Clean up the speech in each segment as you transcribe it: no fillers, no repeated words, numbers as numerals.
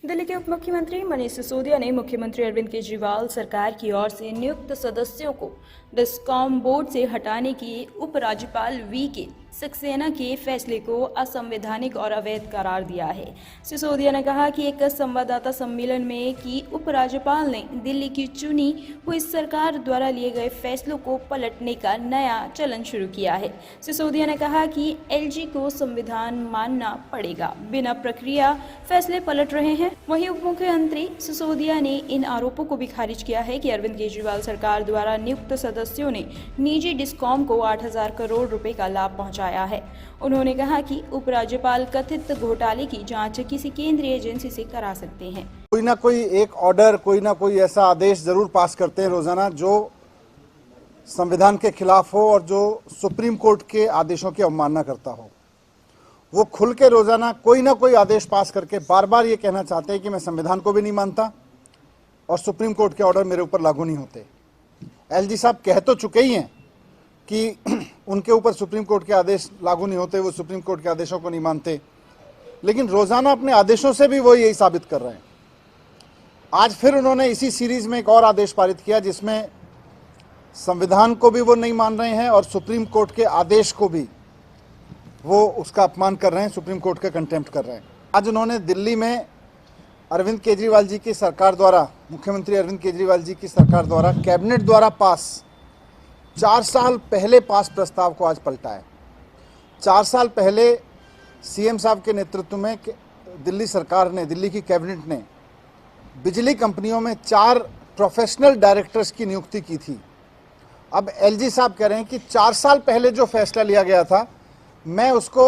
दिल्ली के उप मुख्यमंत्री मनीष सिसोदिया ने मुख्यमंत्री अरविंद केजरीवाल सरकार की ओर से नियुक्त सदस्यों को डिस्कॉम बोर्ड से हटाने की उपराज्यपाल वी के सक्सेना के फैसले को असंवैधानिक और अवैध करार दिया है। सिसोदिया ने कहा कि एक संवाददाता सम्मेलन में कि उपराज्यपाल ने दिल्ली की चुनी हुई सरकार द्वारा लिए गए फैसलों को पलटने का नया चलन शुरू किया है। सिसोदिया ने कहा कि एलजी को संविधान मानना पड़ेगा, बिना प्रक्रिया फैसले पलट रहे हैं। वहीं उप मुख्यमंत्री सिसोदिया ने इन आरोपों को भी खारिज किया है कि अरविंद केजरीवाल सरकार द्वारा नियुक्त सदस्यों ने निजी डिस्कॉम को 8,000 करोड़ रुपए का लाभ पहुंचाया है। उन्होंने कहा कि उपराज्यपाल कथित घोटाले की जांच किसी केंद्रीय एजेंसी से करा सकते हैं। कोई ना कोई एक ऑर्डर, कोई ना कोई ऐसा आदेश जरूर पास करते हैं रोजाना जो संविधान के खिलाफ हो और जो सुप्रीम कोर्ट के आदेशों की अवमानना करता हो। वो खुल के रोजाना कोई ना कोई आदेश पास करके बार बार ये कहना चाहते हैं कि मैं संविधान को भी नहीं मानता और सुप्रीम कोर्ट के ऑर्डर मेरे ऊपर लागू नहीं होते। एलजी साहब कह तो चुके ही हैं कि उनके ऊपर सुप्रीम कोर्ट के आदेश लागू नहीं होते, वो सुप्रीम कोर्ट के आदेशों को नहीं मानते, लेकिन रोजाना अपने आदेशों से भी वो यही साबित कर रहे हैं। आज फिर उन्होंने इसी सीरीज में एक और आदेश पारित किया जिसमें संविधान को भी वो नहीं मान रहे हैं और सुप्रीम कोर्ट के आदेश को भी वो उसका अपमान कर रहे हैं, सुप्रीम कोर्ट का कंटेम्प्ट कर रहे हैं। आज उन्होंने दिल्ली में अरविंद केजरीवाल जी की सरकार द्वारा, मुख्यमंत्री अरविंद केजरीवाल जी की सरकार द्वारा कैबिनेट द्वारा पास 4 साल पहले पास प्रस्ताव को आज पलटा है। 4 साल पहले सीएम साहब के नेतृत्व में दिल्ली सरकार ने, दिल्ली की कैबिनेट ने बिजली कंपनियों में 4 प्रोफेशनल डायरेक्टर्स की नियुक्ति की थी। अब एलजी साहब कह रहे हैं कि 4 साल पहले जो फैसला लिया गया था मैं उसको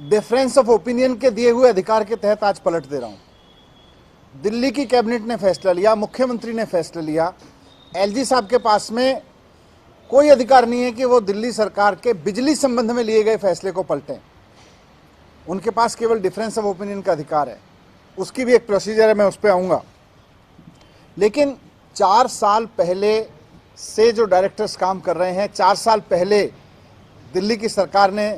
डिफरेंस ऑफ ओपिनियन के दिए हुए अधिकार के तहत आज पलट दे रहा हूं। दिल्ली की कैबिनेट ने फैसला लिया, मुख्यमंत्री ने फैसला लिया, एलजी साहब के पास में कोई अधिकार नहीं है कि वो दिल्ली सरकार के बिजली संबंध में लिए गए फैसले को पलटें। उनके पास केवल डिफरेंस ऑफ ओपिनियन का अधिकार है। उसकी भी एक प्रोसीजर है, मैं उस पर आऊँगा। लेकिन 4 साल पहले से जो डायरेक्टर्स काम कर रहे हैं, 4 साल पहले दिल्ली की सरकार ने,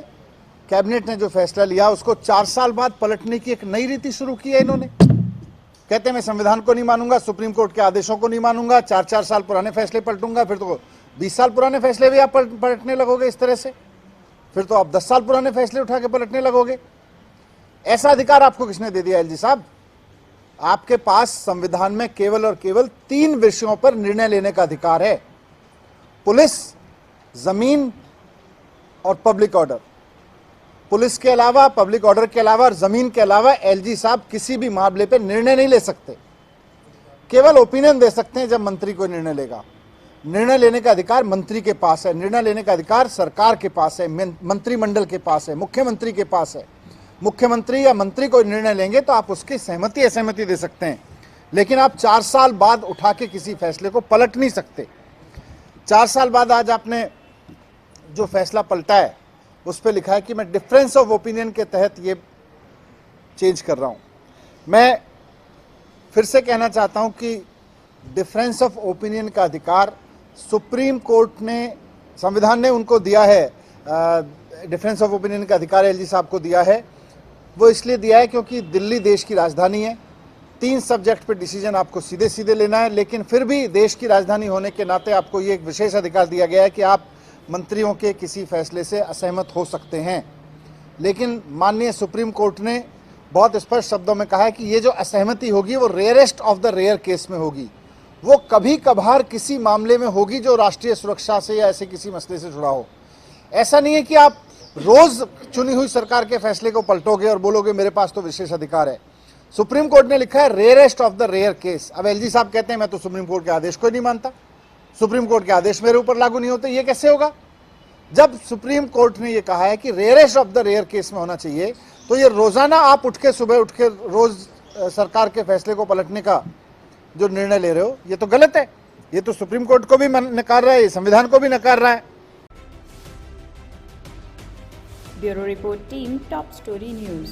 कैबिनेट ने जो फैसला लिया उसको 4 साल बाद पलटने की एक नई रीति शुरू की है इन्होंने। कहते हैं मैं संविधान को नहीं मानूंगा, सुप्रीम कोर्ट के आदेशों को नहीं मानूंगा, 4-4 साल पुराने फैसले पलटूंगा, फिर तो 20 साल पुराने फैसले भी आप पलटने लगोगे इस तरह से, फिर तो आप 10 साल पुराने फैसले उठा के पलटने लगोगे। ऐसा अधिकार आपको किसने दे दिया एलजी साहब? आपके पास संविधान में केवल और केवल 3 विषयों पर निर्णय लेने का अधिकार है: पुलिस, जमीन और पब्लिक ऑर्डर। पुलिस के अलावा, पब्लिक ऑर्डर के अलावा और जमीन के अलावा एलजी साहब किसी भी मामले पर निर्णय नहीं ले सकते। केवल ओपिनियन दे सकते हैं जब मंत्री कोई निर्णय लेगा। निर्णय लेने का अधिकार मंत्री के पास है, निर्णय लेने का अधिकार सरकार के पास है, मंत्रिमंडल के पास है, मुख्यमंत्री के पास है। मुख्यमंत्री या मंत्री कोई निर्णय लेंगे तो आप उसकी सहमति असहमति दे सकते हैं, लेकिन आप 4 साल बाद उठा के किसी फैसले को पलट नहीं सकते। 4 साल बाद आज आपने जो फैसला पलटा है उस पर लिखा है कि मैं डिफरेंस ऑफ ओपिनियन के तहत ये चेंज कर रहा हूं। मैं फिर से कहना चाहता हूं कि डिफरेंस ऑफ ओपिनियन का अधिकार सुप्रीम कोर्ट ने, संविधान ने उनको दिया है। डिफरेंस ऑफ ओपिनियन का अधिकार एलजी साहब को दिया है। वो इसलिए दिया है क्योंकि दिल्ली देश की राजधानी है। 3 सब्जेक्ट पे डिसीजन आपको सीधे सीधे लेना है, लेकिन फिर भी देश की राजधानी होने के नाते आपको ये एक विशेष अधिकार दिया गया है कि आप मंत्रियों के किसी फैसले से असहमत हो सकते हैं। लेकिन माननीय सुप्रीम कोर्ट ने बहुत स्पष्ट शब्दों में कहा है कि ये जो असहमति होगी वो rarest of the rare case में होगी। वो कभी कभार किसी मामले में होगी जो राष्ट्रीय सुरक्षा से या ऐसे किसी मसले से जुड़ा हो। ऐसा नहीं है कि आप रोज चुनी हुई सरकार के फैसले को पलटोगे और बोलोगे मेरे पास तो विशेष अधिकार है। सुप्रीम कोर्ट ने लिखा है rarest of the rare case. अब एलजी साहब कहते हैं मैं तो सुप्रीम कोर्ट के आदेश को ही नहीं मानता, सुप्रीम कोर्ट के आदेश मेरे ऊपर लागू नहीं होते। ये कैसे होगा? जब सुप्रीम कोर्ट ने ये कहा है कि rarest of the rare case में होना चाहिए, तो ये रोजाना आप सुबह उठ के रोज सरकार के फैसले को पलटने का जो निर्णय ले रहे हो, ये तो गलत है। ये तो सुप्रीम कोर्ट को भी नकार रहा है, संविधान को भी नकार रहा है। Bureau report team, top story news.